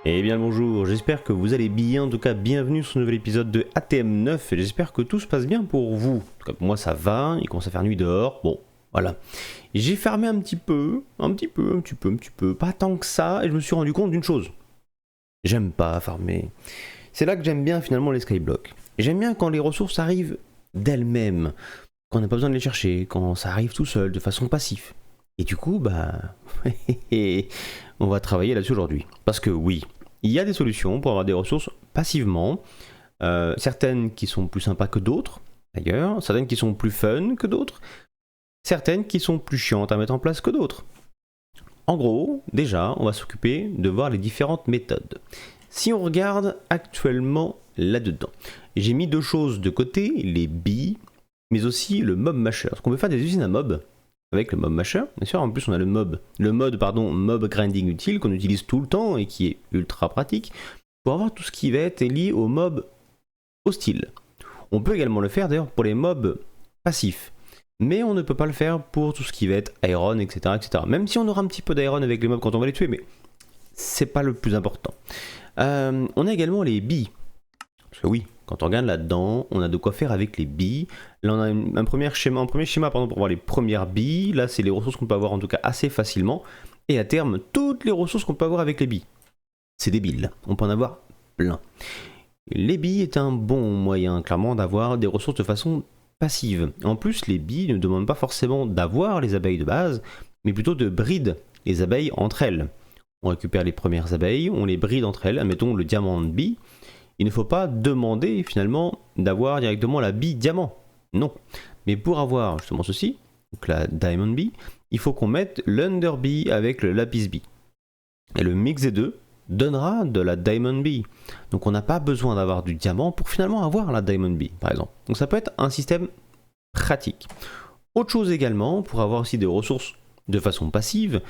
Eh bien le bonjour, j'espère que vous allez bien, en tout cas bienvenue sur ce nouvel épisode de ATM9 et j'espère que tout se passe bien pour vous. En tout cas pour moi ça va, il commence à faire nuit dehors, bon voilà. J'ai fermé un petit peu, pas tant que ça et je me suis rendu compte d'une chose. J'aime pas farmer. C'est là que j'aime bien finalement les skyblocks. J'aime bien quand les ressources arrivent d'elles-mêmes, quand on n'a pas besoin de les chercher, quand ça arrive tout seul, de façon passive. Et du coup, on va travailler là-dessus aujourd'hui. Parce que oui, il y a des solutions pour avoir des ressources passivement. Certaines qui sont plus sympas que d'autres, d'ailleurs. Certaines qui sont plus fun que d'autres. Certaines qui sont plus chiantes à mettre en place que d'autres. En gros, déjà, on va s'occuper de voir les différentes méthodes. Si on regarde actuellement là-dedans, j'ai mis deux choses de côté, les billes, mais aussi le mob masher. Parce qu'on peut faire des usines à mob avec le mob masher, bien sûr. En plus, on a le mode mob grinding utile qu'on utilise tout le temps et qui est ultra pratique pour avoir tout ce qui va être lié au mob hostile. On peut également le faire d'ailleurs pour les mobs passifs, mais on ne peut pas le faire pour tout ce qui va être iron, etc. Même si on aura un petit peu d'iron avec les mobs quand on va les tuer, mais c'est pas le plus important. On a également les billes. Parce que oui, quand on regarde là-dedans, on a de quoi faire avec les billes. Là, on a un premier schéma pour voir les premières billes. Là, c'est les ressources qu'on peut avoir en tout cas assez facilement. Et à terme, toutes les ressources qu'on peut avoir avec les billes. C'est débile, on peut en avoir plein. Les billes est un bon moyen, clairement, d'avoir des ressources de façon passive. En plus, les billes ne demandent pas forcément d'avoir les abeilles de base, mais plutôt de breed les abeilles entre elles. On récupère les premières abeilles, on les bride entre elles, admettons le diamant de bille. Il ne faut pas demander finalement d'avoir directement la bille diamant. Non. Mais pour avoir justement ceci, donc la diamond bee, il faut qu'on mette l'under bee avec le lapis bee. Et le mix des deux donnera de la diamond bee. Donc on n'a pas besoin d'avoir du diamant pour finalement avoir la diamond bee, par exemple. Donc ça peut être un système pratique. Autre chose également, pour avoir aussi des ressources de façon passive,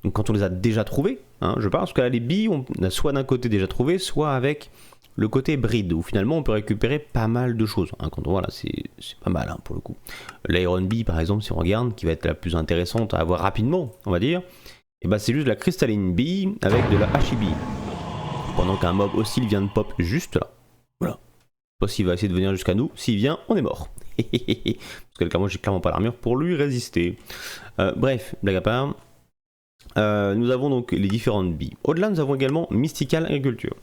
donc quand on les a déjà trouvées, je parle, parce que là les billes, on a soit d'un côté déjà trouvé, soit avec le côté bride, où finalement on peut récupérer pas mal de choses. Quand on voit là, c'est pas mal pour le coup. L'Iron Bee par exemple, si on regarde, qui va être la plus intéressante à avoir rapidement, on va dire, et c'est juste de la Crystalline Bee avec de la HB. Pendant qu'un mob hostile vient de pop juste là. Voilà. Pas s'il va essayer de venir jusqu'à nous, s'il vient, on est mort. Parce que clairement, j'ai clairement pas l'armure pour lui résister. Bref, blague à part. Nous avons donc les différentes billes. Au-delà, nous avons également Mystical Agriculture.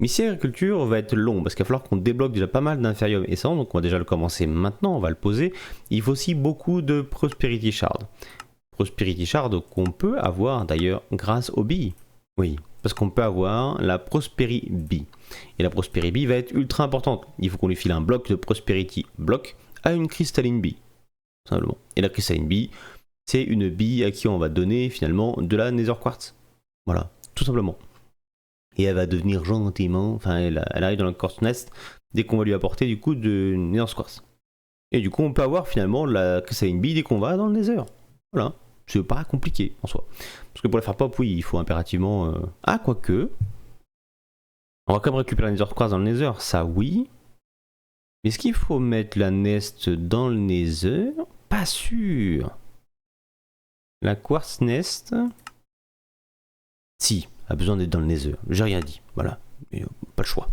Mystical Agriculture va être long parce qu'il va falloir qu'on débloque déjà pas mal d'Inferium Essence, donc on va déjà le commencer maintenant, on va le poser. Il faut aussi beaucoup de Prosperity Shard. Prosperity Shard qu'on peut avoir d'ailleurs grâce aux billes. Oui, parce qu'on peut avoir la Prosperity Bee. Et la Prosperity Bee va être ultra importante. Il faut qu'on lui file un bloc de Prosperity bloc à une Crystalline Bee. Simplement. Et la Crystalline Bee, c'est une bille à qui on va donner finalement de la Nether Quartz. Voilà, tout simplement. Et elle va devenir gentiment, elle arrive dans le Quartz Nest dès qu'on va lui apporter du coup de Nether Quartz. Et du coup, on peut avoir finalement la Crystalline Bee dès qu'on va dans le Nether. Voilà, c'est pas compliqué en soi. Parce que pour la faire pop, oui, il faut impérativement. Quoique. On va quand même récupérer la Nether Quartz dans le Nether, ça oui. Mais est-ce qu'il faut mettre la Nest dans le Nether? Pas sûr. La Quartz Nest. Si, a besoin d'être dans le Nether. J'ai rien dit, voilà. Mais, pas le choix.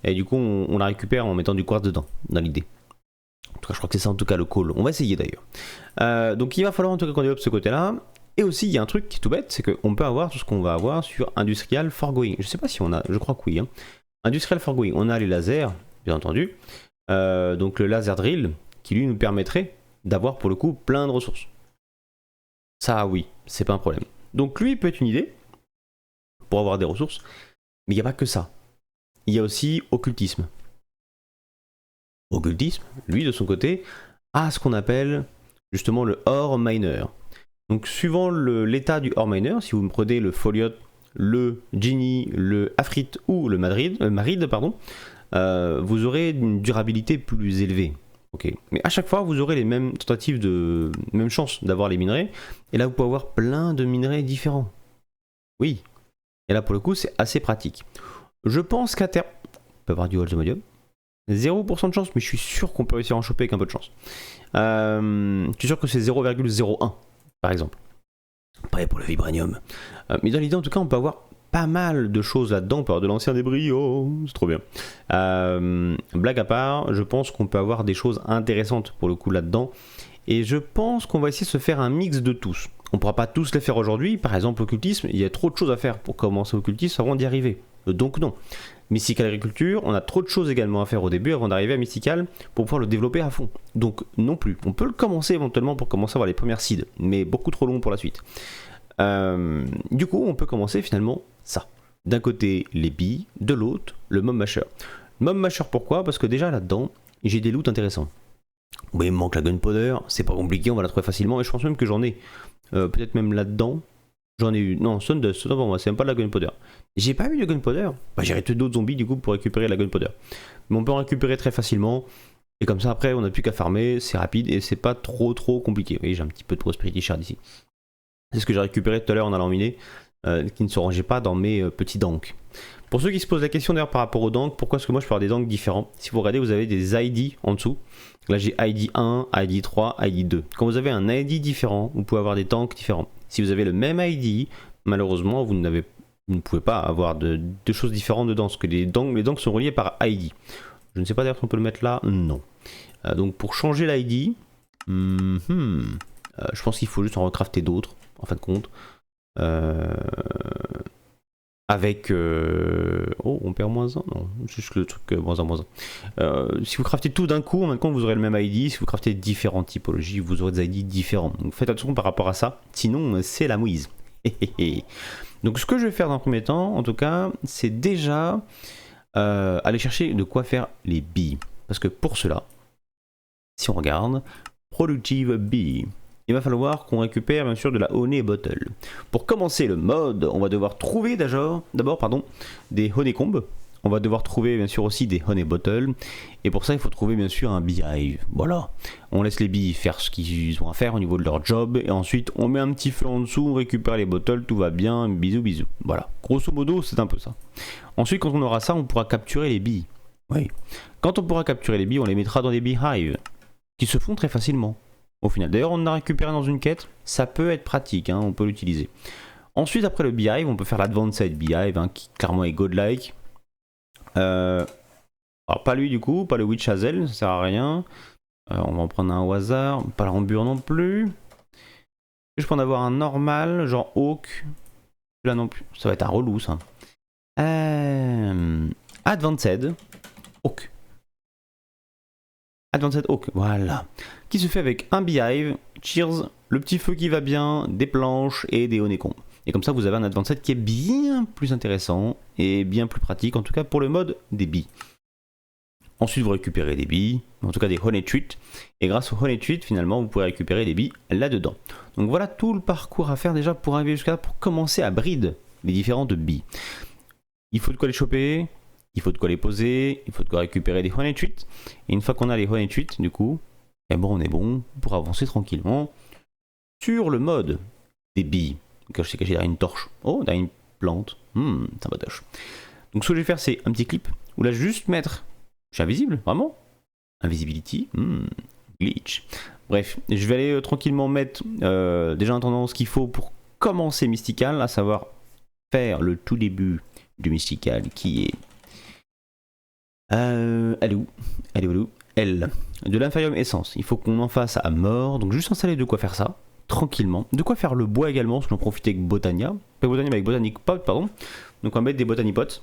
Et du coup, on la récupère en mettant du quartz dedans, dans l'idée. En tout cas, je crois que c'est ça en tout cas le call. On va essayer d'ailleurs. Donc il va falloir en tout cas qu'on développe ce côté-là. Et aussi, il y a un truc qui est tout bête, c'est qu'on peut avoir tout ce qu'on va avoir sur Industrial Forgoing. Je sais pas si on a, je crois que oui. Industrial Forgoing, on a les lasers, bien entendu. Donc le laser drill, qui lui nous permettrait d'avoir pour le coup plein de ressources. Ça, oui, c'est pas un problème. Donc lui peut être une idée pour avoir des ressources, mais il n'y a pas que ça. Il y a aussi occultisme. Occultisme, lui de son côté, a ce qu'on appelle justement le ore miner. Donc suivant l'état du ore miner, si vous me prenez le Foliot, le Genie, le Afrit ou le Marid, vous aurez une durabilité plus élevée. Okay. Mais à chaque fois, vous aurez les mêmes tentatives mêmes chances d'avoir les minerais. Et là, vous pouvez avoir plein de minerais différents. Oui. Et là, pour le coup, c'est assez pratique. Je pense qu'à terme, on peut avoir du Holzomodium. 0% de chance, mais je suis sûr qu'on peut réussir à en choper avec un peu de chance. Je suis sûr que c'est 0,01, par exemple. Pareil pour le vibranium. Mais dans l'idée, en tout cas, on peut avoir pas mal de choses là-dedans. On peut avoir de l'ancien débris, oh, c'est trop bien. Blague à part, je pense qu'on peut avoir des choses intéressantes pour le coup là-dedans. Et je pense qu'on va essayer de se faire un mix de tous. On ne pourra pas tous les faire aujourd'hui. Par exemple, l'occultisme, il y a trop de choses à faire pour commencer l'occultisme avant d'y arriver. Donc non. Mystical Agriculture, on a trop de choses également à faire au début avant d'arriver à Mystical pour pouvoir le développer à fond. Donc non plus. On peut le commencer éventuellement pour commencer à avoir les premières seeds, mais beaucoup trop long pour la suite. Du coup, on peut commencer finalement ça. D'un côté, les billes, de l'autre, le Mob Masher. Mob Masher, pourquoi? Parce que déjà là-dedans, j'ai des loots intéressants. Oui, il me manque la Gunpowder, c'est pas compliqué, on va la trouver facilement, et je pense même que j'en ai. Peut-être même là-dedans, j'en ai eu. Non, Sundust, non, pour moi, c'est même pas de la Gunpowder. J'ai pas eu de Gunpowder. Bah, j'ai arrêté d'autres zombies du coup pour récupérer la Gunpowder. Mais on peut en récupérer très facilement. Et comme ça, après, on n'a plus qu'à farmer, c'est rapide et c'est pas trop compliqué. Vous voyez, j'ai un petit peu de Prosperity Shard ici. C'est ce que j'ai récupéré tout à l'heure en allant miner, qui ne se rangeait pas dans mes petits danks. Pour ceux qui se posent la question d'ailleurs par rapport aux danks, pourquoi est-ce que moi je peux avoir des danks différents? Si vous regardez, vous avez des ID en dessous. Là j'ai ID 1, ID 3, ID 2. Quand vous avez un ID différent, vous pouvez avoir des tanks différents. Si vous avez le même ID, malheureusement vous ne pouvez pas avoir de choses différentes dedans, parce que les danks sont reliés par ID. Je ne sais pas d'ailleurs si on peut le mettre là, non. Donc pour changer l'ID, je pense qu'il faut juste en recrafter d'autres, en fin de compte. Avec... Oh, on perd moins 1? Non, juste le truc moins 1, moins 1. Si vous craftez tout d'un coup, en même temps, vous aurez le même ID. Si vous craftez différentes typologies, vous aurez des ID différents. Donc faites attention par rapport à ça. Sinon, c'est la mouise. Donc ce que je vais faire dans le premier temps, en tout cas, c'est déjà aller chercher de quoi faire les billes. Parce que pour cela, si on regarde, Productive Bee, il va falloir qu'on récupère bien sûr de la honey bottle. Pour commencer le mode, on va devoir trouver d'abord des honeycombs. On va devoir trouver bien sûr aussi des honey bottles. Et pour ça, il faut trouver bien sûr un beehive. Voilà. On laisse les bees faire ce qu'ils ont à faire au niveau de leur job. Et ensuite, on met un petit feu en dessous, on récupère les bottles, tout va bien. Bisous, bisous. Voilà. Grosso modo, c'est un peu ça. Ensuite, quand on aura ça, on pourra capturer les bees. Oui. Quand on pourra capturer les bees, on les mettra dans des beehives qui se font très facilement. Au final, d'ailleurs, on en a récupéré dans une quête, ça peut être pratique, hein, on peut l'utiliser. Ensuite, après le beehive, on peut faire l'advanced beehive, hein, qui clairement est godlike. Alors, pas lui du coup, pas le witch hazel, ça sert à rien. On va en prendre un au hasard, pas la rambure non plus. Je peux en avoir un normal, genre Hawk. Là non plus, ça va être un relou ça. Advanced Hawk. Advanced Hawk, voilà. Qui se fait avec un beehive, cheers, le petit feu qui va bien, des planches et des honeycombs. Et comme ça, vous avez un Advanced qui est bien plus intéressant et bien plus pratique, en tout cas pour le mode des bees. Ensuite, vous récupérez des bees, en tout cas des honey treats. Et grâce aux honey treats, finalement, vous pouvez récupérer des bees là-dedans. Donc voilà tout le parcours à faire déjà pour arriver jusqu'à là, pour commencer à breed les différentes bees. Il faut de quoi les choper. Il faut de quoi les poser, il faut de quoi récupérer des honey treats. Et une fois qu'on a les honey treats, du coup, eh bon, on est bon pour avancer tranquillement sur le mode des billes. Donc, je sais caché derrière une torche. Oh, derrière une plante. Sympatoche. Donc ce que je vais faire, c'est un petit clip où là, juste mettre... Je suis invisible, vraiment? Invisibility. Glitch. Bref, je vais aller tranquillement mettre déjà en attendant ce qu'il faut pour commencer Mystical, à savoir faire le tout début du Mystical qui est... Elle est où? Elle. De l'Inferium Essence. Il faut qu'on en fasse à mort. Donc juste installer de quoi faire ça. Tranquillement. De quoi faire le bois également. Parce qu'on en profite avec Botania. Pas Botania, mais avec Botanic Pot, pardon. Donc on va mettre des Botany Pots.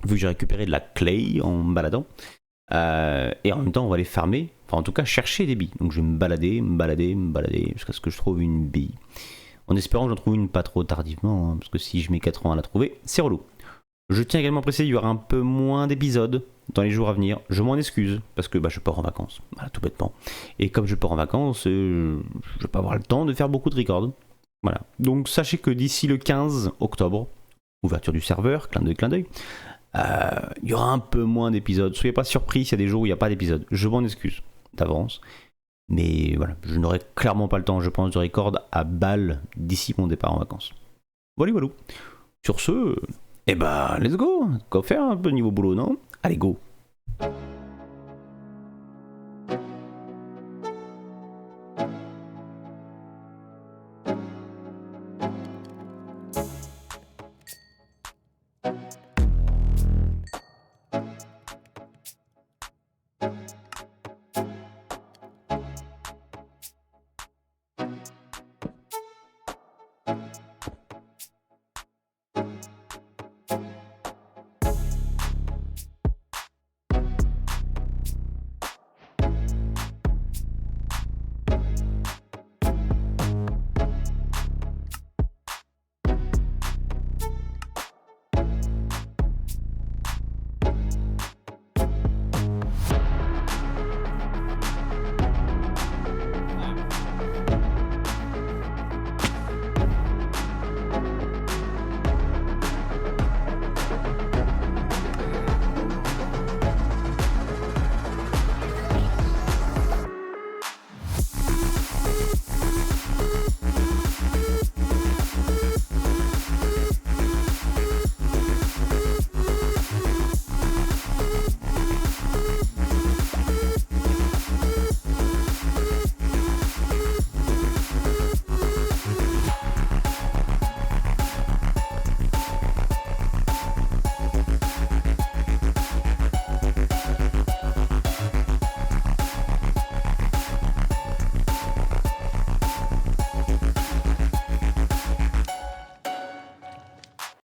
Vu que j'ai récupéré de la clay en me baladant. Et en même temps, on va les farmer. Enfin, en tout cas, chercher des billes. Donc je vais me balader. Jusqu'à ce que je trouve une bille. En espérant que j'en trouve une pas trop tardivement. Hein, parce que si je mets 4 ans à la trouver, c'est relou. Je tiens également à préciser, il y aura un peu moins d'épisodes dans les jours à venir. Je m'en excuse, parce que je pars en vacances. Voilà, tout bêtement. Et comme je pars en vacances, je vais pas avoir le temps de faire beaucoup de records. Voilà. Donc sachez que d'ici le 15 octobre, ouverture du serveur, clin d'œil, il y aura un peu moins d'épisodes. Soyez pas surpris s'il y a des jours où il n'y a pas d'épisodes. Je m'en excuse d'avance. Mais voilà, je n'aurai clairement pas le temps, je pense, de record à balle d'ici mon départ en vacances. Voilà. Sur ce... Eh bah, let's go! Quoi faire un peu niveau boulot, non? Allez, go!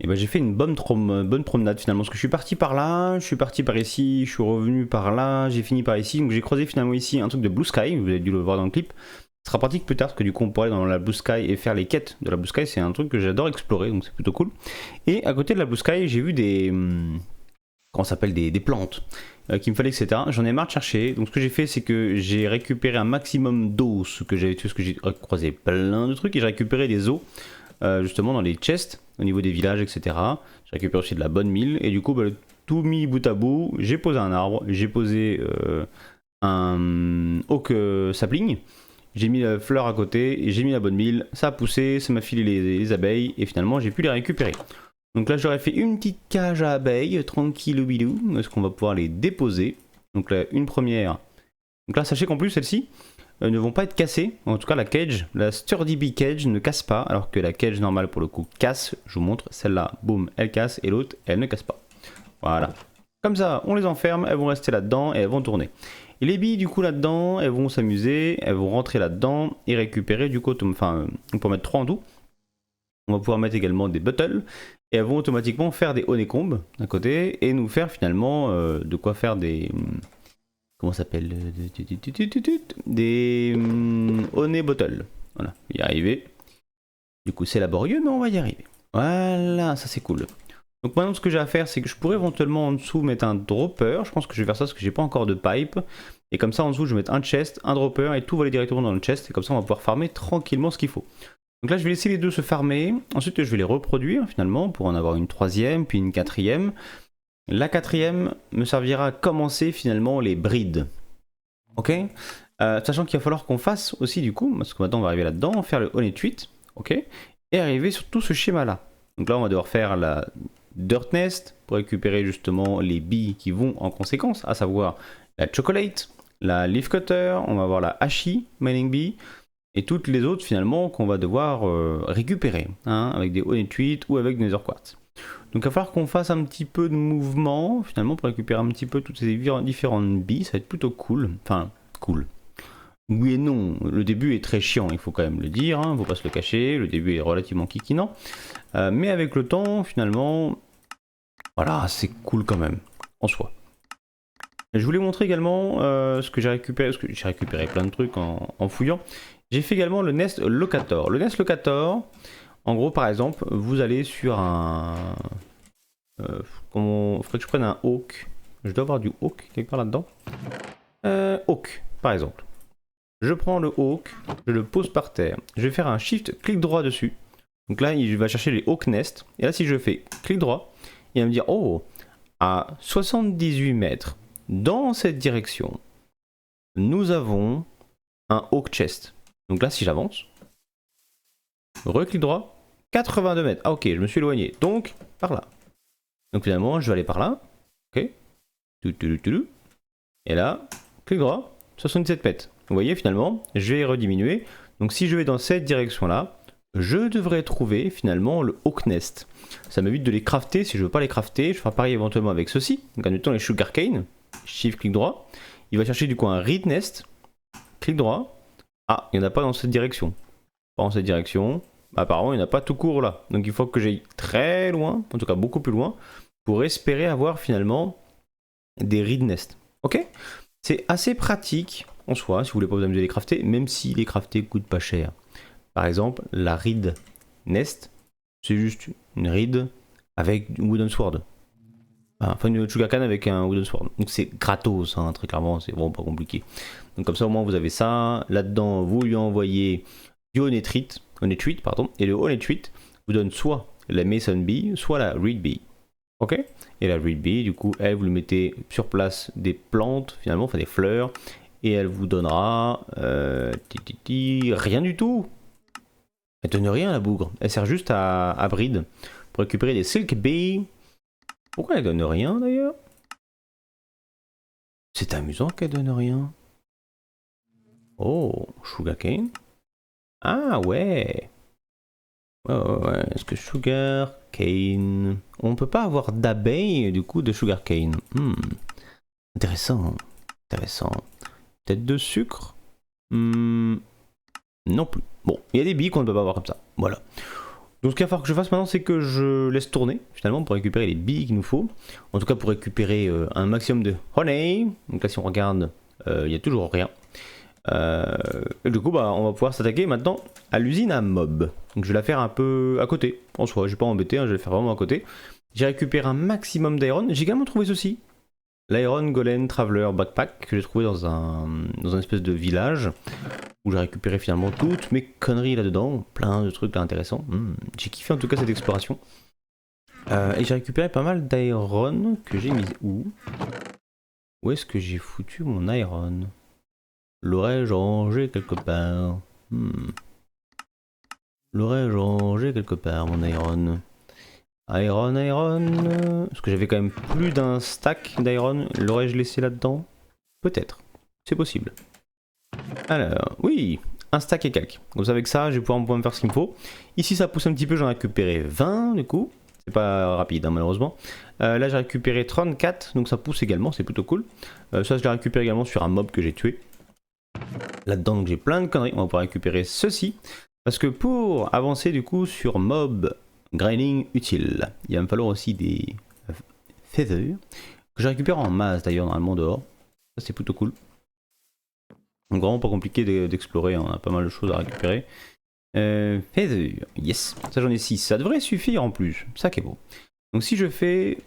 ben, j'ai fait une bonne promenade finalement, parce que je suis parti par là, je suis parti par ici, je suis revenu par là, j'ai fini par ici, donc j'ai croisé finalement ici un truc de Blue Sky, vous avez dû le voir dans le clip. Ce sera pratique plus tard, parce que du coup on pourrait aller dans la Blue Sky et faire les quêtes de la Blue Sky, c'est un truc que j'adore explorer, donc c'est plutôt cool. Et à côté de la Blue Sky, j'ai vu des... comment ça s'appelle, des plantes qu'il me fallait, etc. J'en ai marre de chercher, donc ce que j'ai fait, c'est que j'ai récupéré un maximum d'os que j'avais tué, parce que j'ai croisé plein de trucs, et j'ai récupéré des os, justement dans les chests, au niveau des villages, etc. J'ai récupéré aussi de la bonne mille, et du coup, bah, tout mis bout à bout, j'ai posé un arbre, j'ai posé un oak sapling, j'ai mis la fleur à côté, et j'ai mis la bonne mille, ça a poussé, ça m'a filé les abeilles, et finalement j'ai pu les récupérer. Donc là j'aurais fait une petite cage à abeilles, tranquille bilou, parce qu'on va pouvoir les déposer. Donc là une première. Donc là sachez qu'en plus celles-ci ne vont pas être cassées, en tout cas la cage, la Sturdy Bee Cage ne casse pas, alors que la cage normale pour le coup casse, je vous montre, celle-là, boum, elle casse, et l'autre, elle ne casse pas. Voilà. Comme ça, on les enferme, elles vont rester là-dedans, et elles vont tourner. Et les billes du coup là-dedans, elles vont s'amuser, elles vont rentrer là-dedans, et récupérer du coup, enfin, on peut mettre 3 en tout. On va pouvoir mettre également des bottles, et elles vont automatiquement faire des honeycombs d'un côté, et nous faire finalement de quoi faire des... comment ça s'appelle, des honey bottles. Voilà, y arriver. Du coup c'est laborieux, mais on va y arriver. Voilà, ça c'est cool. Donc maintenant ce que j'ai à faire, c'est que je pourrais éventuellement en dessous mettre un dropper. Je pense que je vais faire ça parce que j'ai pas encore de pipe. Et comme ça en dessous je vais mettre un chest, un dropper, et tout va aller directement dans le chest, et comme ça on va pouvoir farmer tranquillement ce qu'il faut. Donc là je vais laisser les deux se farmer, ensuite je vais les reproduire finalement pour en avoir une troisième, puis une quatrième. La quatrième me servira à commencer finalement les brides. Ok, sachant qu'il va falloir qu'on fasse aussi du coup, parce que maintenant on va arriver là-dedans, faire le honey tweet, ok, et arriver sur tout ce schéma là. Donc là on va devoir faire la dirt nest pour récupérer justement les billes qui vont en conséquence, à savoir la chocolate, la leaf cutter, on va avoir la hashi, mining bee, et toutes les autres finalement qu'on va devoir récupérer, hein, avec des honey tweet ou avec des nether quartz. Donc il va falloir qu'on fasse un petit peu de mouvement finalement pour récupérer un petit peu toutes ces différentes billes, ça va être plutôt cool. Enfin, cool. Oui et non, le début est très chiant, il faut quand même le dire, hein, faut pas se le cacher, le début est relativement kikinant. Mais avec le temps, finalement, voilà, c'est cool quand même, en soi. Et je voulais montrer également ce que j'ai récupéré, parce que j'ai récupéré plein de trucs en fouillant. J'ai fait également le Nest Locator. Le Nest Locator, en gros par exemple, vous allez sur un... il faudrait que je prenne un Oak. Je dois avoir du Oak quelque part là-dedans. Oak, par exemple. Je prends le Oak, je le pose par terre. Je vais faire un Shift, clic droit dessus. Donc là, il va chercher les Oak Nest. Et là, si je fais clic droit, il va me dire, oh, à 78 mètres, dans cette direction, nous avons un Oak Chest. Donc là, si j'avance, reclic droit, 82 mètres. Ah ok, je me suis éloigné. Donc, par là. Donc finalement, je vais aller par là. Ok. Et là, clic droit, 77 mètres. Vous voyez, finalement, je vais rediminuer. Donc si je vais dans cette direction-là, je devrais trouver finalement le Oak Nest. Ça m'évite de les crafter. Si je veux pas les crafter, je ferai pareil éventuellement avec ceci. Donc en mettant les Sugarcane, Shift, clic droit. Il va chercher du coup un Reed Nest. Clic droit. Ah, il n'y en a pas dans cette direction. Pas dans cette direction. Apparemment, il n'y en a pas tout court là. Donc il faut que j'aille très loin, en tout cas beaucoup plus loin, pour espérer avoir finalement des Reed Nest. Ok? C'est assez pratique en soi, si vous voulez pas vous amuser à les crafter, même si les crafter coûtent pas cher. Par exemple, la Reed Nest, c'est juste une Reed avec une Wooden Sword. Enfin, une Sugarcane avec un Wooden Sword. Donc c'est gratos, hein, très clairement, c'est vraiment pas compliqué. Donc comme ça au moins vous avez ça. Là-dedans, vous lui envoyez du Honey Tweet, et le Honey Tweet vous donne soit la Mason Bee, soit la Reed Bee. Ok? Et la Reed Bee, du coup, elle, vous lui mettez sur place des plantes, finalement, enfin des fleurs, et elle vous donnera rien du tout. Elle donne rien, la bougre. Elle sert juste à breed pour récupérer des Silk Bee. Pourquoi elle donne rien d'ailleurs? C'est amusant qu'elle donne rien. Oh, Sugarcane. Ah ouais. Ouais. Est-ce que Sugarcane... On peut pas avoir d'abeilles du coup de Sugarcane. Intéressant. Peut-être de sucre? Non plus. Bon, il y a des billes qu'on ne peut pas avoir comme ça. Voilà. Donc ce qu'il va falloir que je fasse maintenant, c'est que je laisse tourner finalement pour récupérer les billes qu'il nous faut. En tout cas pour récupérer un maximum de honey. Donc là si on regarde, il n'y a toujours rien. Et du coup bah, on va pouvoir s'attaquer maintenant à l'usine à mob. Donc je vais la faire un peu à côté. En soi, je vais pas m'embêter, hein, je vais la faire vraiment à côté. J'ai récupéré un maximum d'iron. J'ai également trouvé ceci. L'Iron Golem Traveler Backpack que j'ai trouvé dans un espèce de village où j'ai récupéré finalement toutes mes conneries là-dedans, plein de trucs là intéressants. J'ai kiffé en tout cas cette exploration. Et j'ai récupéré pas mal d'iron que j'ai mis où? Où est-ce que j'ai foutu mon iron? L'aurais-je rangé quelque part? L'aurais-je rangé quelque part mon iron? Iron. Parce que j'avais quand même plus d'un stack d'iron. L'aurais-je laissé là-dedans? Peut-être. C'est possible. Alors, oui, un stack et quelques. Comme ça, avec ça, je vais pouvoir me faire ce qu'il me faut. Ici, ça pousse un petit peu. J'en ai récupéré 20 du coup. C'est pas rapide, hein, malheureusement. Là, j'ai récupéré 34. Donc ça pousse également. C'est plutôt cool. Ça, je l'ai récupéré également sur un mob que j'ai tué. Là-dedans, donc j'ai plein de conneries. On va pouvoir récupérer ceci. Parce que pour avancer du coup sur mob grinding utile, il va me falloir aussi des feathers que je récupère en masse d'ailleurs normalement dehors. Ça c'est plutôt cool. Donc vraiment pas compliqué d'explorer, hein. On a pas mal de choses à récupérer. Feather, yes, ça j'en ai 6, ça devrait suffire en plus, ça qui est beau. Donc si je fais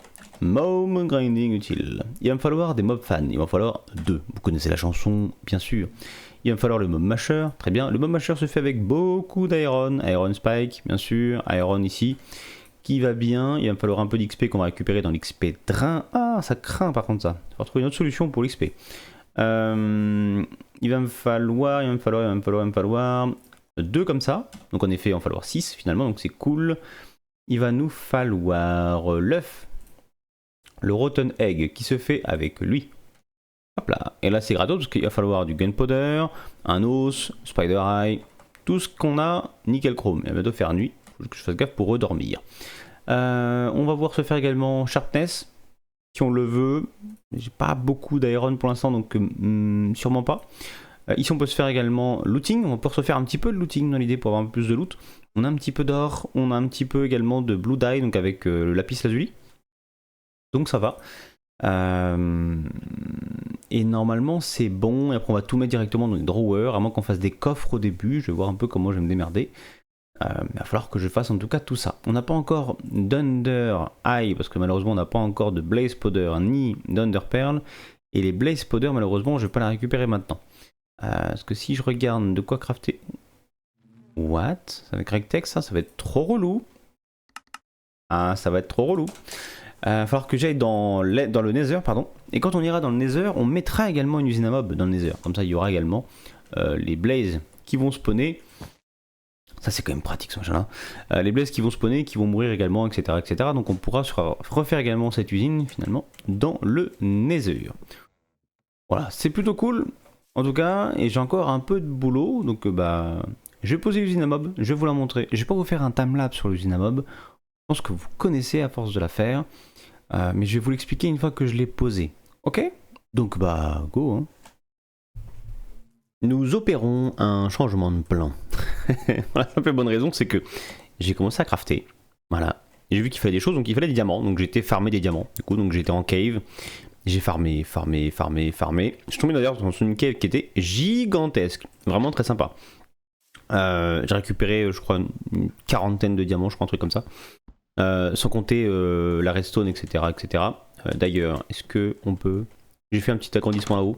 mob grinding utile, il va me falloir des mob fans, il va me falloir 2. Vous connaissez la chanson bien sûr. Il va me falloir le mob masher, très bien. Le mob masher se fait avec beaucoup d'iron, iron spike bien sûr, iron ici, qui va bien. Il va me falloir un peu d'XP qu'on va récupérer dans l'XP drain. Ah, ça craint par contre ça. Il faut trouver une autre solution pour l'XP. Il va me falloir 2 comme ça. Donc en effet, il va me falloir 6 finalement, donc c'est cool. Il va nous falloir l'œuf, le rotten egg qui se fait avec lui. Hop là, et là c'est gratos parce qu'il va falloir du gunpowder, un os, spider eye, tout ce qu'on a, nickel chrome. Il va bientôt faire nuit, faut que je fasse gaffe pour redormir. On va voir se faire également sharpness, si on le veut. J'ai pas beaucoup d'iron pour l'instant, donc sûrement pas. Ici on peut se faire également looting, on va pouvoir se faire un petit peu de looting dans l'idée pour avoir un peu plus de loot. On a un petit peu d'or, on a un petit peu également de blue dye, donc avec le lapis lazuli. Donc ça va. Et normalement c'est bon, et après on va tout mettre directement dans les drawers, à moins qu'on fasse des coffres au début, je vais voir un peu comment je vais me démerder. Mais il va falloir que je fasse en tout cas tout ça. On n'a pas encore d'Under Eye, parce que malheureusement on n'a pas encore de Blaze Powder ni d'Under Pearl, et les Blaze Powder malheureusement je vais pas la récupérer maintenant. Parce que si je regarde de quoi crafter... What? Avec Rectex ça va être trop relou. Ah ça va être trop relou. Il va falloir que j'aille dans le Nether, pardon. Et quand on ira dans le Nether, on mettra également une usine à mob dans le Nether. Comme ça, il y aura également les blazes qui vont spawner. Ça, c'est quand même pratique, ce machin-là. Les blazes qui vont spawner, qui vont mourir également, etc., etc. Donc, on pourra refaire également cette usine, finalement, dans le Nether. Voilà, c'est plutôt cool, en tout cas. Et j'ai encore un peu de boulot. Donc, je vais poser l'usine à mob. Je vais vous la montrer. Je vais pas vous faire un timelapse sur l'usine à mob. Je pense que vous connaissez à force de la faire. Mais je vais vous l'expliquer une fois que je l'ai posé. Ok? Donc go. Hein. Nous opérons un changement de plan. La simple bonne raison, c'est que j'ai commencé à crafter. Voilà. J'ai vu qu'il fallait des choses, donc il fallait des diamants. Donc j'étais farmé des diamants. Du coup, donc j'étais en cave. J'ai farmé. Je suis tombé d'ailleurs dans une cave qui était gigantesque. Vraiment très sympa. J'ai récupéré, je crois, une quarantaine de diamants, je crois, un truc comme ça. Sans compter la redstone, etc. D'ailleurs, est-ce que on peut... J'ai fait un petit agrandissement là-haut.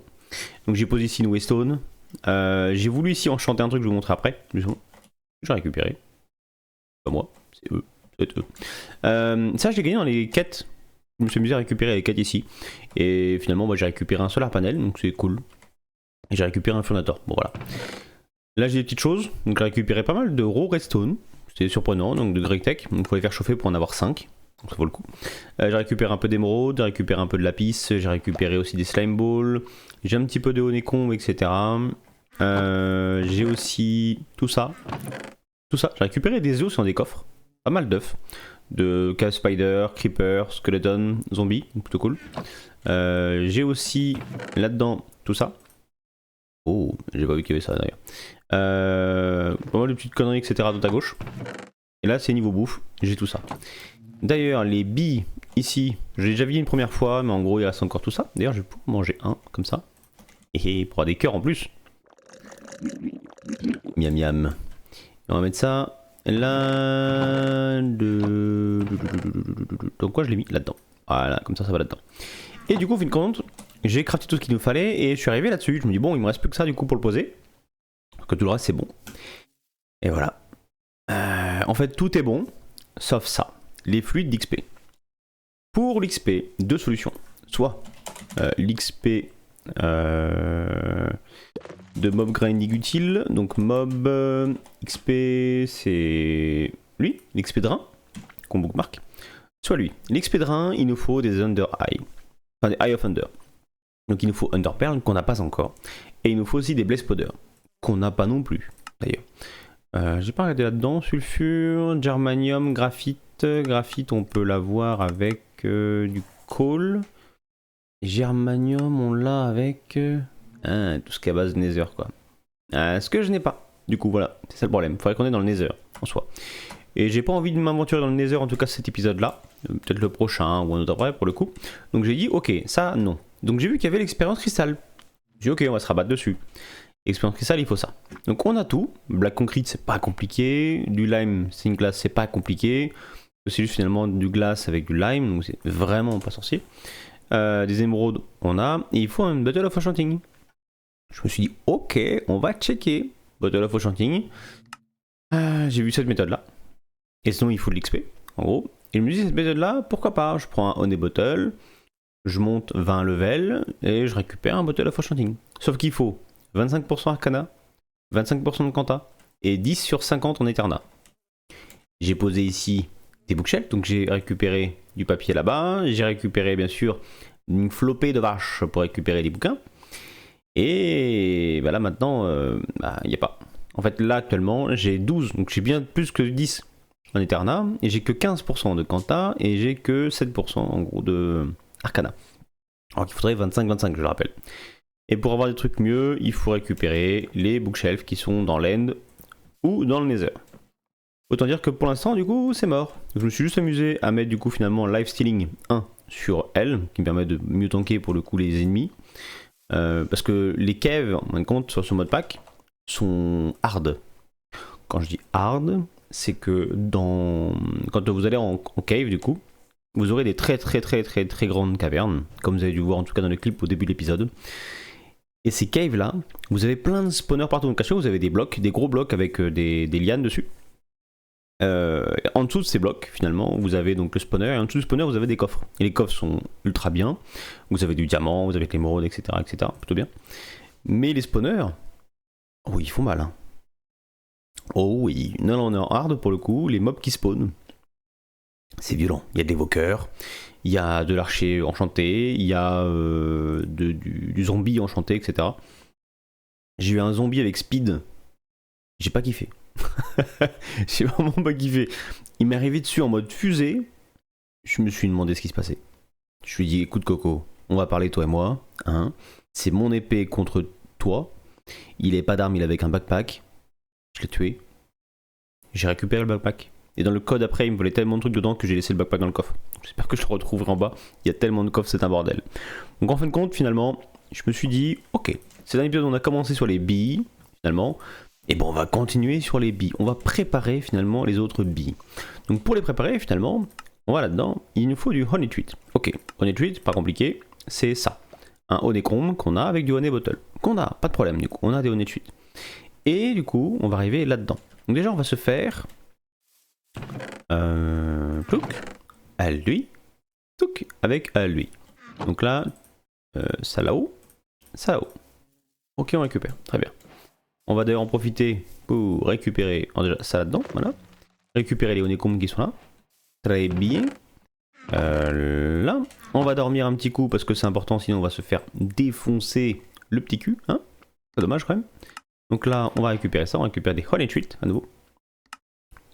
Donc j'ai posé ici une waystone. J'ai voulu ici enchanter un truc, je vais vous montrer après. J'ai récupéré. Pas moi, c'est eux. Ça, je l'ai gagné dans les quêtes. Je me suis amusé à récupérer les quêtes ici. Et finalement, j'ai récupéré un solar panel, donc c'est cool. Et j'ai récupéré un furnator. Bon, voilà. Là, j'ai des petites choses. Donc j'ai récupéré pas mal de raw redstone. C'était surprenant, donc de Greg Tech. Donc il faut les faire chauffer pour en avoir 5. Donc ça vaut le coup. J'ai récupéré un peu d'émeraude, j'ai récupéré un peu de lapis, j'ai récupéré aussi des slime balls. J'ai un petit peu de honeycomb, etc. J'ai aussi tout ça. J'ai récupéré des œufs dans des coffres. Pas mal d'œufs. De cave spider, creeper, skeleton, zombie. Plutôt cool. J'ai aussi là-dedans tout ça. Oh, j'ai pas vu qu'il y avait ça d'ailleurs. Pas mal de petites conneries, etc. de à gauche. Et là, c'est niveau bouffe, j'ai tout ça. D'ailleurs, les billes ici, j'ai déjà vu une première fois, mais en gros, il reste encore tout ça. D'ailleurs, je vais pouvoir manger un comme ça. Et pour avoir des cœurs en plus. Miam miam. On va mettre ça là. Dans quoi je l'ai mis? Là-dedans. Voilà, comme ça va là-dedans. Et du coup, au fin de compte, j'ai crafté tout ce qu'il nous fallait et je suis arrivé là-dessus. Je me dis, bon, il me reste plus que ça du coup pour le poser. Parce que tout le reste, c'est bon. Et voilà. En fait, tout est bon, sauf ça. Les fluides d'XP. Pour l'XP, deux solutions. Soit l'XP de mob grinding utile. Donc mob XP, c'est lui, l'XP drain, qu'on bookmark. Soit lui. L'XP drain, il nous faut des Under Eye. Enfin, des Eye of Under. Donc il nous faut Under Pearl, qu'on n'a pas encore. Et il nous faut aussi des Blaze Powder, qu'on n'a pas non plus, d'ailleurs. J'ai pas regardé là-dedans. Sulfure, germanium, graphite. Graphite, on peut l'avoir avec du coal. Germanium, on l'a avec tout ce qui est à base Nether, quoi. Ce que je n'ai pas. Du coup, voilà, c'est ça le problème. Faudrait qu'on ait dans le Nether, en soi. Et j'ai pas envie de m'aventurer dans le Nether, en tout cas cet épisode-là. Peut-être le prochain ou un autre après, pour le coup. Donc j'ai dit, ok, ça, non. Donc j'ai vu qu'il y avait l'expérience cristal. J'ai dit, ok, on va se rabattre dessus. Expérience cristal, il faut ça. Donc on a tout. Black Concrete, c'est pas compliqué. Du lime, c'est une glace, c'est pas compliqué. C'est juste finalement du glace avec du lime, donc c'est vraiment pas sorcier. Des émeraudes, on a. Et il faut un Bottle of Enchanting. Je me suis dit, ok, on va checker. Bottle of Enchanting. J'ai vu cette méthode là. Et sinon, il faut de l'XP, en gros. Et je me dis, cette méthode là, pourquoi pas? Je prends un Honey Bottle, je monte 20 levels et je récupère un Bottle of Enchanting. Sauf qu'il faut 25% Arcana, 25% de Quanta et 10 sur 50 en Eterna. J'ai posé ici des bookshelves, donc j'ai récupéré du papier là-bas, j'ai récupéré bien sûr une flopée de vaches pour récupérer des bouquins. Et bah là maintenant, il n'y a pas. En fait là actuellement j'ai 12, donc j'ai bien plus que 10 en Eterna, et j'ai que 15% de Quanta, et j'ai que 7% en gros de Arcana. Alors qu'il faudrait 25-25, je le rappelle. Et pour avoir des trucs mieux, il faut récupérer les bookshelves qui sont dans l'end ou dans le Nether. Autant dire que pour l'instant, du coup, c'est mort. Je me suis juste amusé à mettre du coup finalement Lifestealing 1 sur elle, qui me permet de mieux tanker pour le coup les ennemis. Parce que les caves, en fin de compte, sur ce mode pack, sont hard. Quand je dis hard, c'est que quand vous allez en cave, du coup, vous aurez des très grandes cavernes, comme vous avez dû voir en tout cas dans le clip au début de l'épisode. Et ces caves là, vous avez plein de spawners partout. Donc à chaque fois, vous avez des blocs, des gros blocs avec des lianes dessus. En dessous de ces blocs, finalement, vous avez donc le spawner, et en dessous du spawner, vous avez des coffres. Et les coffres sont ultra bien. Vous avez du diamant, vous avez de l'émeraude, etc., plutôt bien. Mais les spawners, oh, ils font mal. Hein. Oh oui, non, on est en hard pour le coup. Les mobs qui spawnent, c'est violent. Il y a des évoqueurs, il y a de l'archer enchanté, il y a du zombie enchanté, etc. J'ai eu un zombie avec speed, j'ai pas kiffé. J'ai vraiment pas kiffé. Il m'est arrivé dessus en mode fusée. Je me suis demandé ce qui se passait. Je lui ai dit, écoute Coco, on va parler toi et moi. Hein. C'est mon épée contre toi. Il avait pas d'arme, il avait un backpack. Je l'ai tué. J'ai récupéré le backpack. Et dans le code après, il me volait tellement de trucs dedans que j'ai laissé le backpack dans le coffre. J'espère que je le retrouverai en bas. Il y a tellement de coffres, c'est un bordel. Donc en fin de compte, finalement, je me suis dit, ok, c'est un épisode où on a commencé sur les billes, finalement. Et bon, on va continuer sur les billes. On va préparer finalement les autres billes. Donc pour les préparer, finalement, on va là-dedans. Il nous faut du honey treat. Ok, honey treat, pas compliqué, c'est ça. Un honeycomb qu'on a avec du honey bottle. Qu'on a, pas de problème du coup, on a des honey treat. Et du coup, on va arriver là-dedans. Donc déjà, on va se faire... plouc, à lui, plouc, avec à lui. Donc là, ça là-haut, ça là-haut. Ok, on récupère, très bien. On va d'ailleurs en profiter pour récupérer déjà ça là-dedans, voilà. Récupérer les honeycombs qui sont là. Très bien. Là, on va dormir un petit coup parce que c'est important, sinon on va se faire défoncer le petit cul, hein. C'est dommage quand même. Donc là, on va récupérer ça, on récupère des honey treats à nouveau.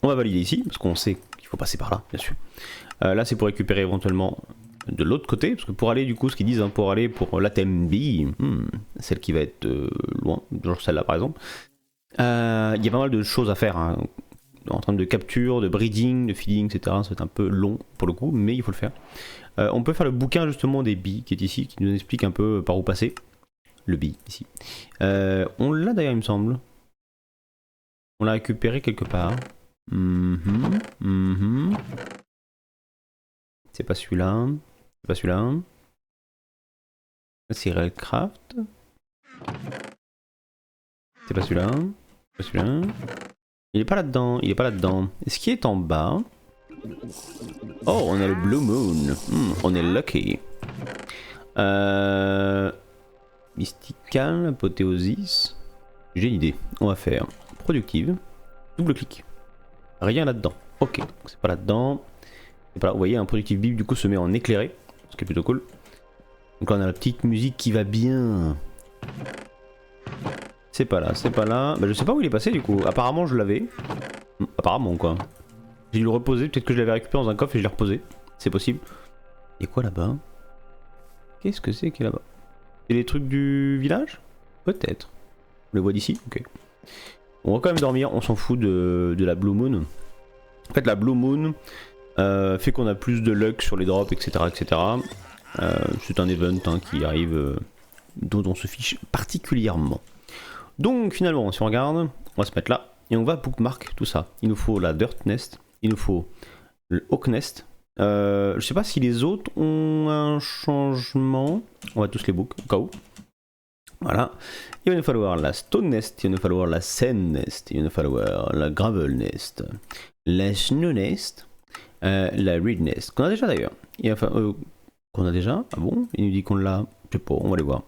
On va valider ici, parce qu'on sait qu'il faut passer par là, bien sûr. Là, c'est pour récupérer éventuellement de l'autre côté, parce que pour aller, du coup, ce qu'ils disent, hein, pour aller pour la TMB, celle qui va être loin, genre celle-là par exemple, il y a pas mal de choses à faire. Hein. en termes de capture, de breeding, de feeding, etc. Ça va être un peu long pour le coup, mais il faut le faire. On peut faire le bouquin justement des billes qui est ici, qui nous explique un peu par où passer. Le bille ici. On l'a d'ailleurs, il me semble. On l'a récupéré quelque part. C'est pas celui-là. C'est pas celui-là. C'est Railcraft. C'est pas celui-là. C'est pas celui-là. Il est pas là-dedans. Il est pas là-dedans. Est-ce qu'il est en bas? Oh, on a le Blue Moon. On est lucky. Mystical, apothéosis. J'ai une idée. On va faire productive. Double clic. Rien là-dedans. Ok, c'est pas là-dedans. C'est pas là. Vous voyez, un productive bib du coup se met en éclairé. Ce qui est plutôt cool. Donc là on a la petite musique qui va bien. C'est pas là, c'est pas là. Bah, je sais pas où il est passé du coup. Apparemment je l'avais. Apparemment quoi. J'ai dû le reposer. Peut-être que je l'avais récupéré dans un coffre et je l'ai reposé. C'est possible. Et quoi là-bas? Qu'est-ce que c'est qui est là-bas? C'est les trucs du village? Peut-être. On les voit d'ici? Ok. On va quand même dormir, on s'en fout de la Blue Moon. En fait la Blue Moon fait qu'on a plus de luck sur les drops, etc. etc. C'est un event qui arrive dont on se fiche particulièrement. Donc finalement, si on regarde, on va se mettre là et on va bookmark tout ça. Il nous faut la Dirt Nest, il nous faut le Oak Nest. Je sais pas si les autres ont un changement. On va tous les book au cas où. Voilà. Il va nous falloir la Stone Nest, il va nous falloir la Sand Nest, il va nous falloir la Gravel Nest, la Snow Nest, la Reed Nest, qu'on a déjà d'ailleurs. Enfin, qu'on a déjà? Ah bon? Il nous dit qu'on l'a. Je sais pas, on va aller voir.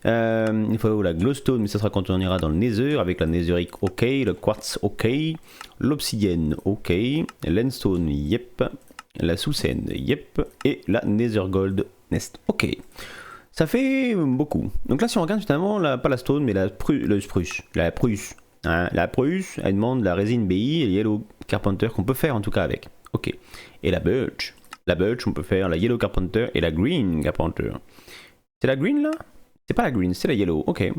Il faut la Glowstone, mais ça sera quand on ira dans le Nether, avec la Netherite, ok, le Quartz, ok, l'Obsidienne, ok, l'Endstone, yep, la Sousend, yep, et la Nether Gold Nest, ok. Ça fait beaucoup. Donc là si on regarde finalement, pas la Stone, mais la Spruce, la Prusse. Hein, la Prusse, elle demande la résine BI et le Yellow Carpenter qu'on peut faire en tout cas avec. Ok. Et la Birch. La Birch, on peut faire la Yellow Carpenter et la Green Carpenter. C'est la Green là? C'est pas la Green, c'est la Yellow, ok.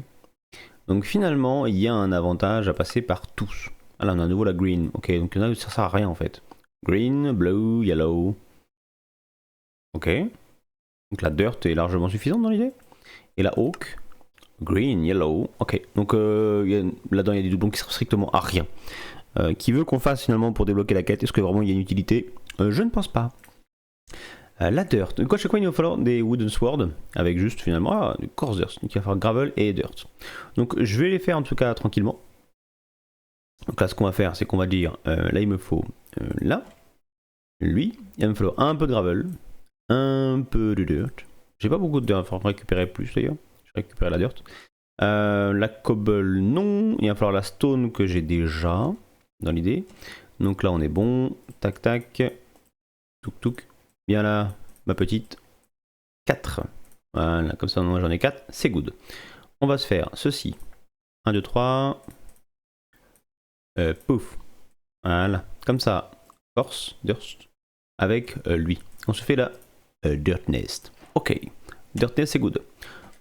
Donc finalement, il y a un avantage à passer par tous. Ah là, on a à nouveau la Green, ok, donc il y en a ça sert à rien en fait. Green, Blue, Yellow. Ok. Donc la Dirt est largement suffisante dans l'idée. Et la Oak, Green, Yellow, ok. Donc là-dedans il y a des doublons qui servent strictement à rien. Qui veut qu'on fasse finalement pour débloquer la quête? Est-ce que vraiment il y a une utilité? Je ne pense pas. La Dirt. Donc à chaque fois il va falloir des Wooden Swords avec juste finalement du Coarse Dirt. Donc il va falloir Gravel et Dirt. Donc je vais les faire en tout cas tranquillement. Donc là ce qu'on va faire c'est qu'on va dire là il me faut là, lui, il va me falloir un peu de Gravel, un peu de Dirt. J'ai pas beaucoup de Dirt, il va falloir récupérer plus d'ailleurs. Je vais récupérer la Dirt. La Cobble non, il va falloir la Stone que j'ai déjà dans l'idée. Donc là on est bon, tac tac, touk touk. Bien là, ma petite. 4. Voilà, comme ça moi j'en ai 4, c'est good. On va se faire ceci. 1, 2, 3. Pouf. Voilà, comme ça. Force, Dirt. Avec lui. On se fait la Dirt Nest. Ok. Dirt Nest c'est good.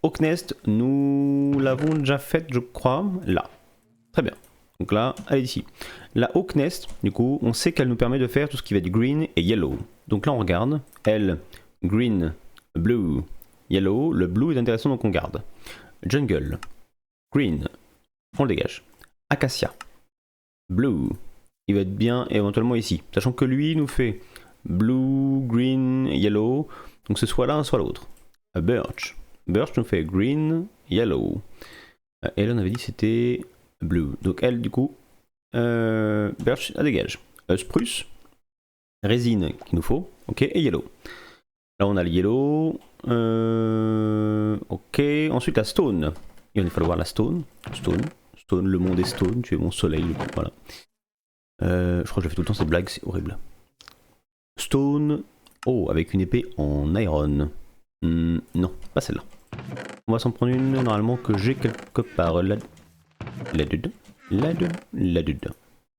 Oak Nest, nous l'avons déjà faite je crois. Là. Très bien. Donc là, elle est ici. La Oak Nest, du coup, on sait qu'elle nous permet de faire tout ce qui va être green et yellow. Donc là, on regarde. Elle, green, blue, yellow. Le blue est intéressant, donc on garde. Jungle, green, on le dégage. Acacia, blue, il va être bien éventuellement ici. Sachant que lui nous fait blue, green, yellow. Donc c'est soit l'un, soit l'autre. Birch. Birch nous fait green, yellow. Et là, on avait dit que c'était blue. Donc elle, du coup, Birch, elle dégage. Spruce, résine qu'il nous faut, ok, et yellow. Là on a le yellow, ok, ensuite la stone. Il va nous falloir la stone, stone, le monde est stone, tu es mon soleil, voilà. Je crois que je fais tout le temps cette blague, c'est horrible. Stone, oh, avec une épée en iron. Non, pas celle-là. On va s'en prendre une normalement que j'ai quelque part. La dude.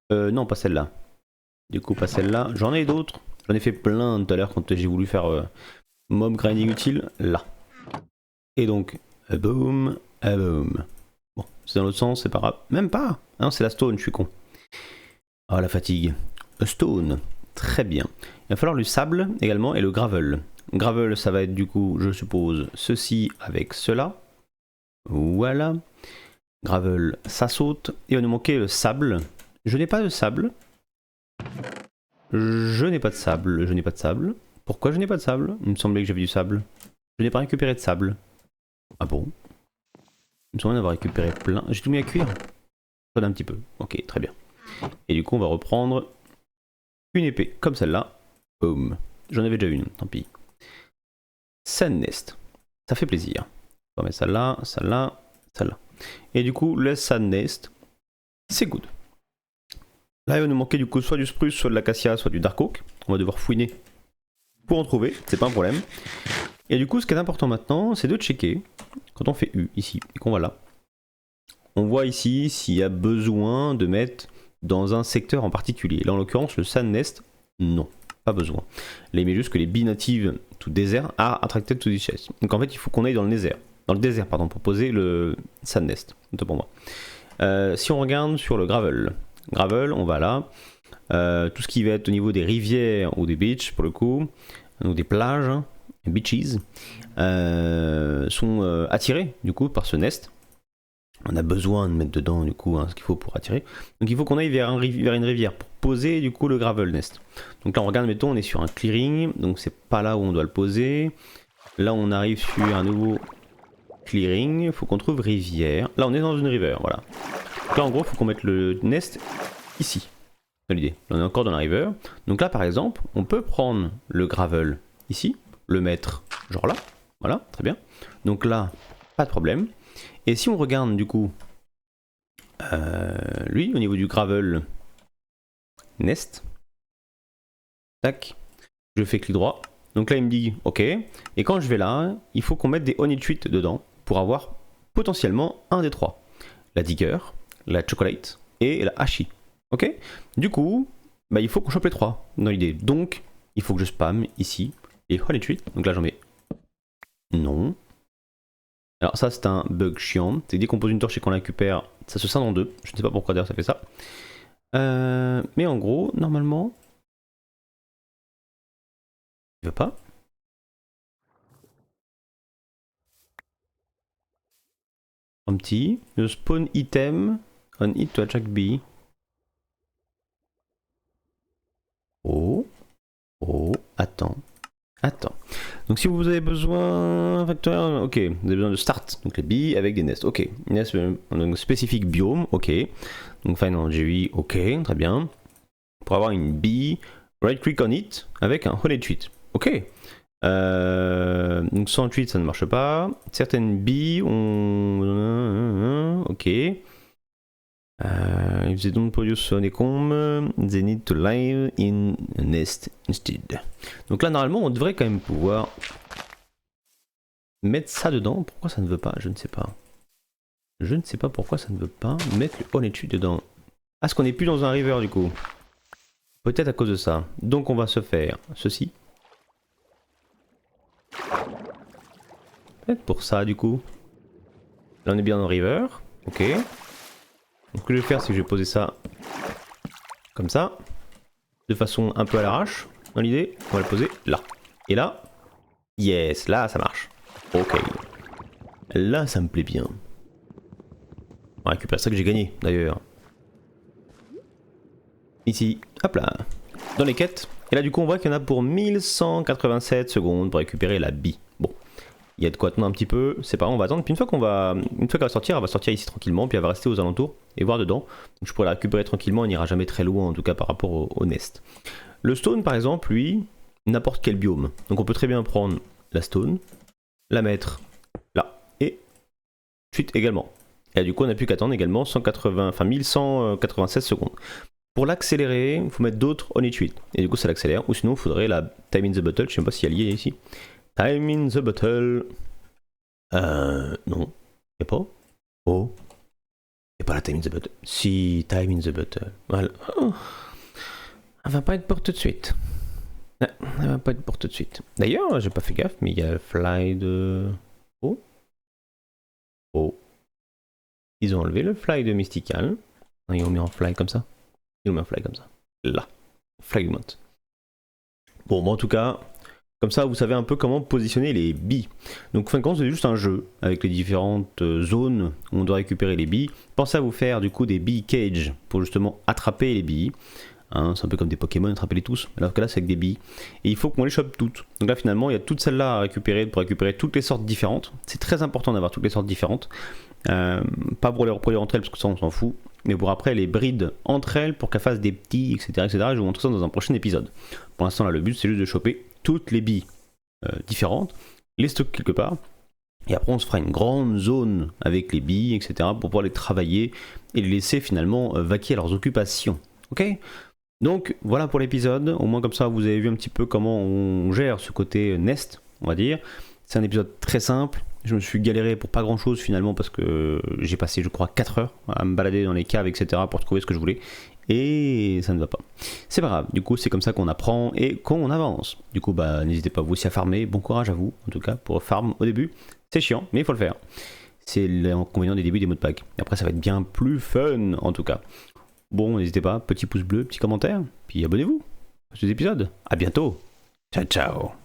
Non, pas celle-là. Du coup, pas celle-là. J'en ai d'autres. J'en ai fait plein tout à l'heure quand j'ai voulu faire mob grinding utile. Là. Et donc, boom, boom. Bon, c'est dans l'autre sens, c'est pas grave. Même pas. Non, c'est la stone, je suis con. Ah, la fatigue. A stone. Très bien. Il va falloir du sable également et le gravel. Gravel, ça va être du coup, je suppose, ceci avec cela. Voilà. Gravel, ça saute. Il va nous manquer le sable. Je n'ai pas de sable. Je n'ai pas de sable. Je n'ai pas de sable. Pourquoi je n'ai pas de sable? Il me semblait que j'avais du sable. Je n'ai pas récupéré de sable. Ah bon? Il me semblait d'avoir récupéré plein. J'ai tout mis à cuire? Un petit peu. Ok, très bien. Et du coup, on va reprendre une épée comme celle-là. Boom. J'en avais déjà une, tant pis. Sand Nest. Ça fait plaisir. On va mettre ça là, ça là, ça là. Et du coup, le Sand Nest, c'est good. Là, il va nous manquer du coup soit du spruce, soit de l'acacia, soit du dark oak. On va devoir fouiner pour en trouver, c'est pas un problème. Et du coup, ce qui est important maintenant, c'est de checker, quand on fait U ici, et qu'on va là, on voit ici s'il y a besoin de mettre dans un secteur en particulier. Là, en l'occurrence, le Sand Nest, non, pas besoin. Là, il met juste que les native to desert are attracted to this chest. Donc en fait, il faut qu'on aille dans le désert, pardon, pour poser le Sand Nest. C'est pour moi. Si on regarde sur le gravel, on va là. Tout ce qui va être au niveau des rivières ou des beaches, pour le coup, donc des plages, hein, beaches, sont attirés du coup par ce nest. On a besoin de mettre dedans du coup hein, ce qu'il faut pour attirer. Donc il faut qu'on aille vers une rivière pour poser du coup le gravel nest. Donc là on regarde, mettons, on est sur un clearing, donc c'est pas là où on doit le poser. Là on arrive sur un nouveau clearing, il faut qu'on trouve rivière. Là on est dans une rivière, voilà. Donc là en gros il faut qu'on mette le nest ici. C'est l'idée. On est encore dans la river. Donc là par exemple, on peut prendre le gravel ici, le mettre genre là, voilà, très bien. Donc là, pas de problème. Et si on regarde du coup, lui, au niveau du gravel nest, tac, je fais clic droit. Donc là, il me dit OK. Et quand je vais là, il faut qu'on mette des honey treats dedans pour avoir potentiellement un des trois. La digger, la chocolate et la hashi. OK? Du coup, bah, il faut qu'on chope les trois dans l'idée. Donc, il faut que je spam ici les honey treats. Donc là, j'en mets non. Alors ça c'est un bug chiant, c'est dès qu'on pose une torche et qu'on la récupère, ça se scinde en deux. Je ne sais pas pourquoi d'ailleurs ça fait ça. Mais en gros, normalement... Il veut pas. Un petit. Le spawn item on it to attract bee. Oh. Oh. Attends. Donc si vous avez besoin... Facteur, ok. Vous avez besoin de start. Donc les billes avec des nests. Ok. Nest donc spécifique biome. Ok. Donc find en GUI. Ok. Très bien. Pour avoir une bee, right click on it avec un honey treat. Ok. Donc 108 ça ne marche pas. Certaines billes ont... Ok. If they don't produce honeycomb, they need to live in a nest instead. Donc là normalement on devrait quand même pouvoir mettre ça dedans. Pourquoi ça ne veut pas? Je ne sais pas. Je ne sais pas pourquoi ça ne veut pas mettre le honey treat dedans. Ah, est-ce qu'on n'est plus dans un river du coup? Peut-être à cause de ça. Donc on va se faire ceci. Peut-être pour ça du coup. Là on est bien dans river. Ok. Donc ce que je vais faire c'est que je vais poser ça comme ça. De façon un peu à l'arrache. Dans l'idée. On va le poser là. Et là. Yes, là ça marche. Ok. Là ça me plaît bien. On va récupérer ça que j'ai gagné d'ailleurs. Ici. Hop là. Dans les quêtes. Et là du coup on voit qu'il y en a pour 1187 secondes pour récupérer la bille. Bon. Il y a de quoi attendre un petit peu, c'est pas grave, on va attendre. Puis une fois qu'elle va sortir, elle va sortir ici tranquillement, puis elle va rester aux alentours et voir dedans. Donc je pourrais la récupérer tranquillement, elle n'ira jamais très loin en tout cas par rapport au nest. Le stone par exemple, lui, n'importe quel biome. Donc on peut très bien prendre la stone, la mettre là, et suite également. Et du coup on n'a plus qu'à attendre également 1196 secondes. Pour l'accélérer, il faut mettre d'autres honey treats. Et du coup ça l'accélère, ou sinon il faudrait la time in the bottle, je sais pas si elle y est ici. Time in the bottle. Non. Y'a pas? Oh. Y'a pas la time in the bottle. Si, time in the bottle. Voilà. Oh. Elle va pas être pour tout de suite. Non, elle va pas être pour tout de suite. D'ailleurs, j'ai pas fait gaffe, mais il y a le fly de... Oh. Oh. Ils ont enlevé le fly de Mystical. Ils ont mis en fly comme ça. Il nous met un flag comme ça. Là. Fragment. Bon, en tout cas, comme ça, vous savez un peu comment positionner les billes. Donc, fin de compte, c'est juste un jeu avec les différentes zones où on doit récupérer les billes. Pensez à vous faire du coup des billes cage pour justement attraper les billes. Hein, c'est un peu comme des Pokémon, attrapez-les tous. Alors que là, c'est avec des billes. Et il faut qu'on les chope toutes. Donc là, finalement, il y a toutes celles-là à récupérer pour récupérer toutes les sortes différentes. C'est très important d'avoir toutes les sortes différentes. Pas pour les reproduire entre elles, parce que ça, on s'en fout. Mais pour après les breed entre elles pour qu'elles fassent des petits, etc., etc. Je vous montre ça dans un prochain épisode. Pour l'instant, là, le but, c'est juste de choper toutes les billes différentes, les stocker quelque part. Et après, on se fera une grande zone avec les billes, etc., pour pouvoir les travailler et les laisser finalement vaquer à leurs occupations. Ok ? Donc voilà pour l'épisode, au moins comme ça vous avez vu un petit peu comment on gère ce côté nest, on va dire. C'est un épisode très simple, je me suis galéré pour pas grand chose finalement parce que j'ai passé je crois 4 heures à me balader dans les caves etc pour trouver ce que je voulais et ça ne va pas. C'est pas grave, du coup c'est comme ça qu'on apprend et qu'on avance. Du coup bah n'hésitez pas vous aussi à farmer, bon courage à vous en tout cas pour farm au début, c'est chiant mais il faut le faire. C'est l'inconvénient des débuts des mots de pack. Et après ça va être bien plus fun en tout cas. Bon, n'hésitez pas, petit pouce bleu, petit commentaire, puis abonnez-vous à cet épisode. À bientôt. Ciao, ciao.